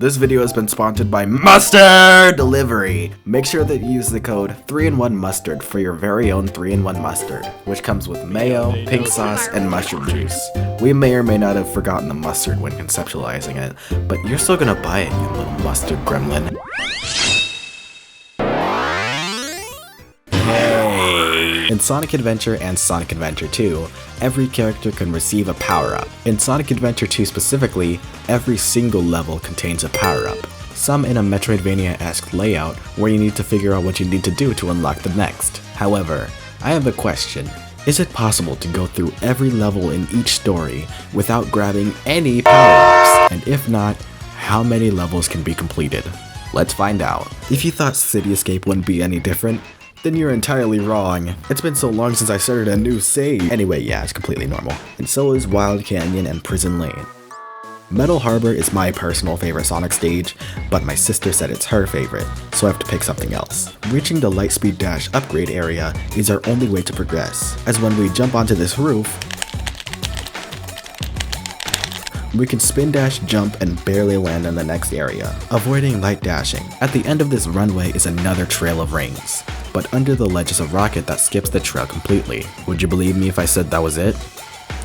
This video has been sponsored by Mustard Delivery. Make sure that you use the code 3-in-1 Mustard for your very own 3-in-1 mustard, which comes with mayo, pink sauce, and mushroom juice. We may or may not have forgotten the mustard when conceptualizing it, but you're still gonna buy it, you little mustard gremlin. In Sonic Adventure and Sonic Adventure 2, every character can receive a power-up. In Sonic Adventure 2 specifically, every single level contains a power-up. Some in a Metroidvania-esque layout where you need to figure out what you need to do to unlock the next. However, I have a question. Is it possible to go through every level in each story without grabbing any power-ups? And if not, how many levels can be completed? Let's find out. If you thought City Escape wouldn't be any different, then you're entirely wrong. It's been so long since I started a new save. Anyway, yeah, it's completely normal. And so is Wild Canyon and Prison Lane. Metal Harbor is my personal favorite Sonic stage, but my sister said it's her favorite, so I have to pick something else. Reaching the Lightspeed Dash upgrade area is our only way to progress, as when we jump onto this roof, we can spin dash, jump, and barely land in the next area, avoiding light dashing. At the end of this runway is another trail of rings, but under the ledge is a rocket that skips the trail completely. Would you believe me if I said that was it?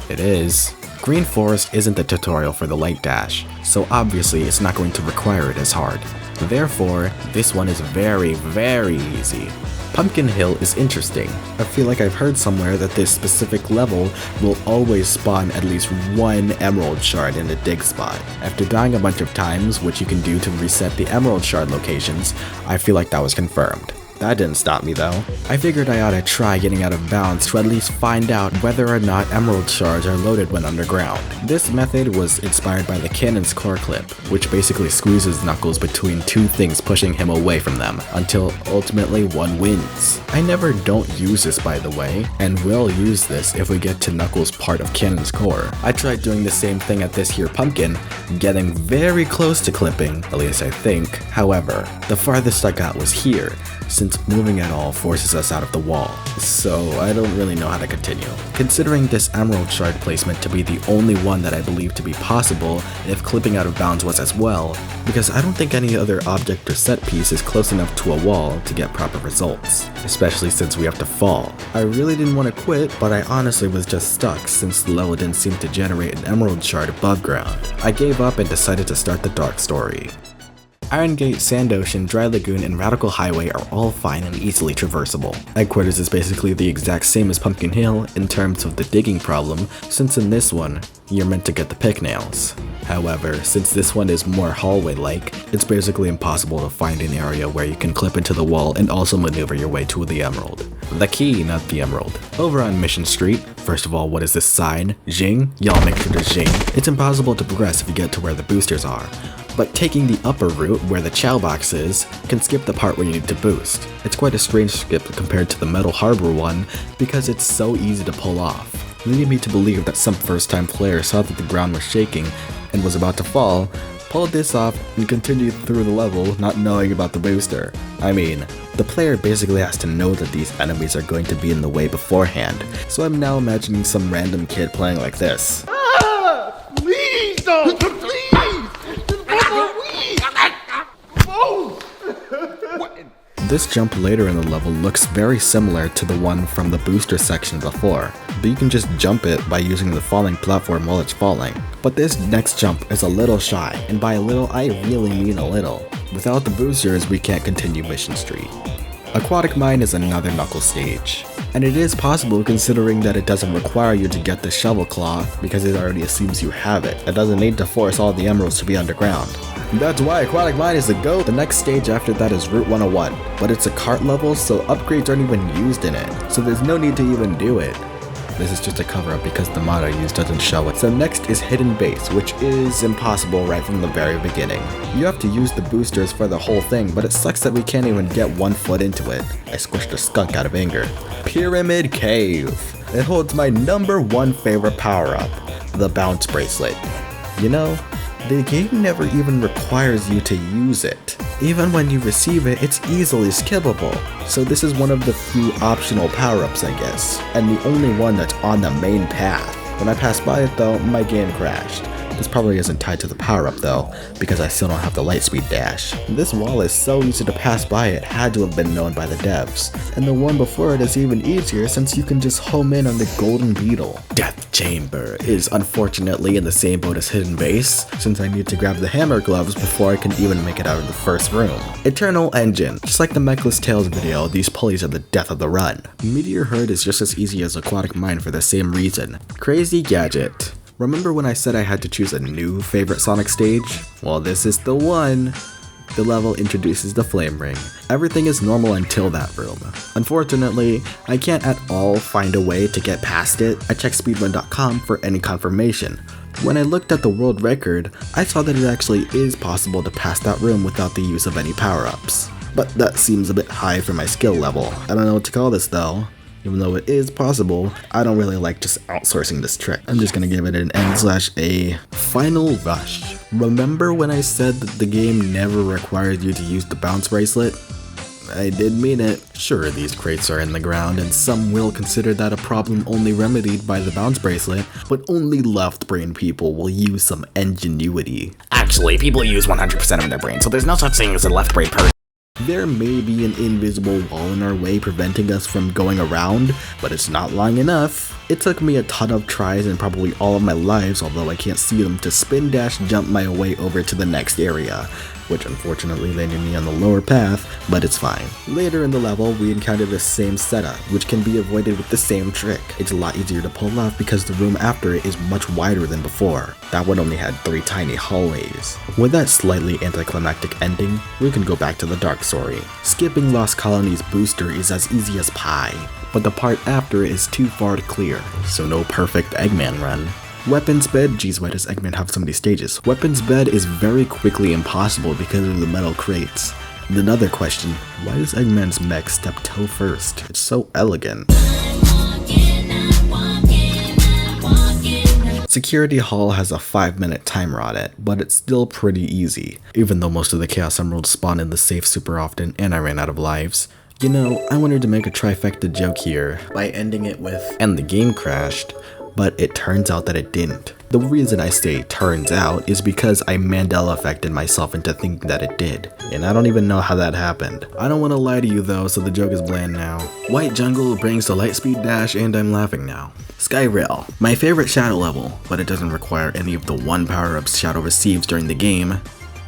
It is. Green Forest isn't the tutorial for the light dash, so obviously it's not going to require it as hard. Therefore, this one is very, very easy. Pumpkin Hill is interesting. I feel like I've heard somewhere that this specific level will always spawn at least one emerald shard in the dig spot. After dying a bunch of times, which you can do to reset the emerald shard locations, I feel like that was confirmed. That didn't stop me though. I figured I ought to try getting out of bounds to at least find out whether or not emerald shards are loaded when underground. This method was inspired by the Cannon's core clip, which basically squeezes Knuckles between two things pushing him away from them, until ultimately one wins. I never don't use this by the way, and will use this if we get to Knuckles' part of Cannon's core. I tried doing the same thing at this here pumpkin, getting very close to clipping, at least I think. However, the farthest I got was here, since moving at all forces us out of the wall, so I don't really know how to continue. Considering this emerald shard placement to be the only one that I believe to be possible if clipping out of bounds was as well, because I don't think any other object or set piece is close enough to a wall to get proper results, especially since we have to fall. I really didn't want to quit, but I honestly was just stuck since the level didn't seem to generate an emerald shard above ground. I gave up and decided to start the dark story. Iron Gate, Sand Ocean, Dry Lagoon, and Radical Highway are all fine and easily traversable. Headquarters is basically the exact same as Pumpkin Hill in terms of the digging problem, since in this one, you're meant to get the pick nails. However, since this one is more hallway-like, it's basically impossible to find an area where you can clip into the wall and also maneuver your way to the emerald. The key, not the emerald. Over on Mission Street, first of all, what is this sign? Jing? Y'all make sure to Jing. It's impossible to progress if you get to where the boosters are. But taking the upper route, where the Chow Box is, can skip the part where you need to boost. It's quite a strange skip compared to the Metal Harbor one, because it's so easy to pull off, leading me to believe that some first-time player saw that the ground was shaking and was about to fall, pulled this off, and continued through the level not knowing about the booster. I mean, the player basically has to know that these enemies are going to be in the way beforehand, so I'm now imagining some random kid playing like this. Please don't! Please! This jump later in the level looks very similar to the one from the booster section before, but you can just jump it by using the falling platform while it's falling. But this next jump is a little shy, and by a little I really mean a little. Without the boosters, we can't continue Mission Street. Aquatic Mine is another Knuckles stage, and it is possible considering that it doesn't require you to get the shovel claw because it already assumes you have it. It doesn't need to force all the emeralds to be underground. That's why Aquatic Mine is the GOAT. The next stage after that is Route 101, but it's a cart level, so upgrades aren't even used in it, so there's no need to even do it. This is just a cover-up because the mod I used doesn't show it. So next is Hidden Base, which is impossible right from the very beginning. You have to use the boosters for the whole thing, but it sucks that we can't even get 1 foot into it. I squished a skunk out of anger. Pyramid Cave. It holds my #1 favorite power-up, the Bounce Bracelet. You know, the game never even requires you to use it. Even when you receive it, it's easily skippable. So this is one of the few optional power-ups, I guess, and the only one that's on the main path. When I passed by it though, my game crashed. This probably isn't tied to the power-up though, because I still don't have the lightspeed dash. This wall is so easy to pass by it had to have been known by the devs, and the one before it is even easier since you can just home in on the golden beetle. Death Chamber is unfortunately in the same boat as Hidden Base, since I need to grab the hammer gloves before I can even make it out of the first room. Eternal Engine. Just like the Mechless Tales video, these pulleys are the death of the run. Meteor Herd is just as easy as Aquatic Mine for the same reason. Crazy Gadget. Remember when I said I had to choose a new favorite Sonic stage? Well, this is the one. The level introduces the flame ring. Everything is normal until that room. Unfortunately, I can't at all find a way to get past it. I checked speedrun.com for any confirmation. When I looked at the world record, I saw that it actually is possible to pass that room without the use of any power-ups. But that seems a bit high for my skill level. I don't know what to call this though. Even though it is possible, I don't really like just outsourcing this trick. I'm just gonna give it an N/A. Final Rush. Remember when I said that the game never requires you to use the bounce bracelet? I did mean it. Sure, these crates are in the ground, and some will consider that a problem only remedied by the bounce bracelet, but only left-brain people will use some ingenuity. Actually, people use 100% of their brain, so there's no such thing as a left-brain person. There may be an invisible wall in our way preventing us from going around, but it's not long enough. It took me a ton of tries and probably all of my lives, although I can't see them, to spin dash jump my way over to the next area, which unfortunately landed me on the lower path, but it's fine. Later in the level, we encounter the same setup, which can be avoided with the same trick. It's a lot easier to pull off because the room after it is much wider than before. That one only had 3 tiny hallways. With that slightly anticlimactic ending, we can go back to the dark story. Skipping Lost Colony's booster is as easy as pie, but the part after it is too far to clear, so no perfect Eggman run. Weapons Bed, geez, why does Eggman have so many stages? Weapons Bed is very quickly impossible because of the metal crates. And another question, why does Eggman's mech step toe first? It's so elegant. Security Hall has a 5-minute timer on it, but it's still pretty easy, even though most of the Chaos Emeralds spawn in the safe super often and I ran out of lives. You know, I wanted to make a trifecta joke here by ending it with, and the game crashed, but it turns out that it didn't. The reason I say turns out is because I Mandela affected myself into thinking that it did, and I don't even know how that happened. I don't want to lie to you though, so the joke is bland now. White Jungle brings the lightspeed dash and I'm laughing now. Skyrail, my favorite Shadow level, but it doesn't require any of the 1 power-ups Shadow receives during the game,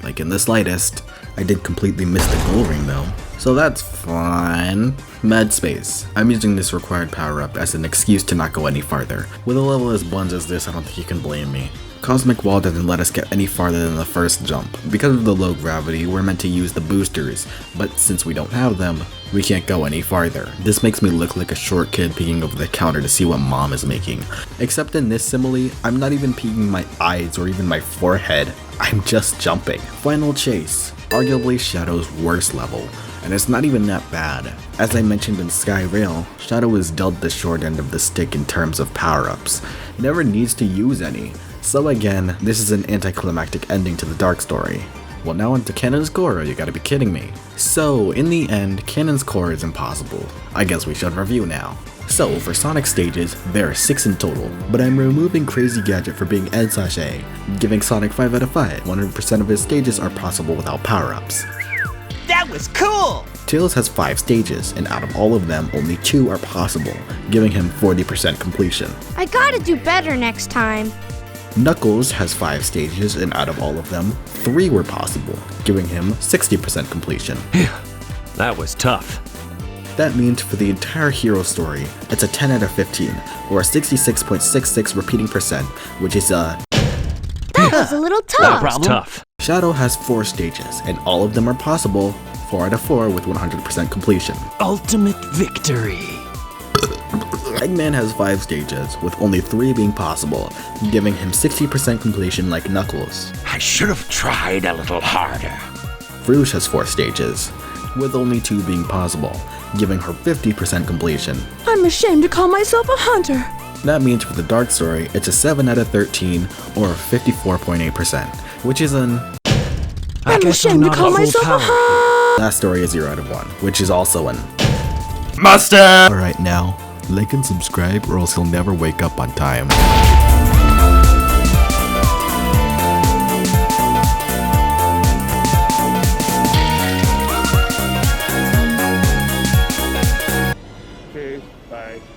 like in the slightest. I did completely miss the goal ring though, so that's fine. Medspace. I'm using this required power-up as an excuse to not go any farther. With a level as blunt as this, I don't think you can blame me. Cosmic Wall doesn't let us get any farther than the first jump. Because of the low gravity, we're meant to use the boosters, but since we don't have them, we can't go any farther. This makes me look like a short kid peeking over the counter to see what mom is making. Except in this simile, I'm not even peeking my eyes or even my forehead. I'm just jumping. Final Chase. Arguably Shadow's worst level, and it's not even that bad. As I mentioned in Skyrail, Shadow is dealt the short end of the stick in terms of power-ups. He never needs to use any. So again, this is an anticlimactic ending to the dark story. Well, now onto Canon's Core, you gotta be kidding me. So, in the end, Canon's Core is impossible. I guess we should review now. So, for Sonic stages, there are 6 in total, but I'm removing Crazy Gadget for being N/A, giving Sonic 5 out of 5. 100% of his stages are possible without power-ups. That was cool! Tails has 5 stages, and out of all of them, only 2 are possible, giving him 40% completion. I gotta do better next time. Knuckles has 5 stages, and out of all of them, 3 were possible, giving him 60% completion. That was tough. That means for the entire hero story, it's a 10 out of 15, or a 66.66 repeating percent, which is That was a little That tough. was tough. Shadow has 4 stages, and all of them are possible, 4 out of 4 with 100% completion. Ultimate victory. Eggman has 5 stages, with only 3 being possible, giving him 60% completion like Knuckles. I should have tried a little harder. Rouge has 4 stages, with only 2 being possible, giving her 50% completion. I'm ashamed to call myself a hunter. That means for the dark story, it's a 7 out of 13, or 54.8%, which is an... I'm ashamed to call myself a hunter. That story is 0 out of 1, which is also an... Master! Alright now, like and subscribe or else you'll never wake up on time. Okay, bye.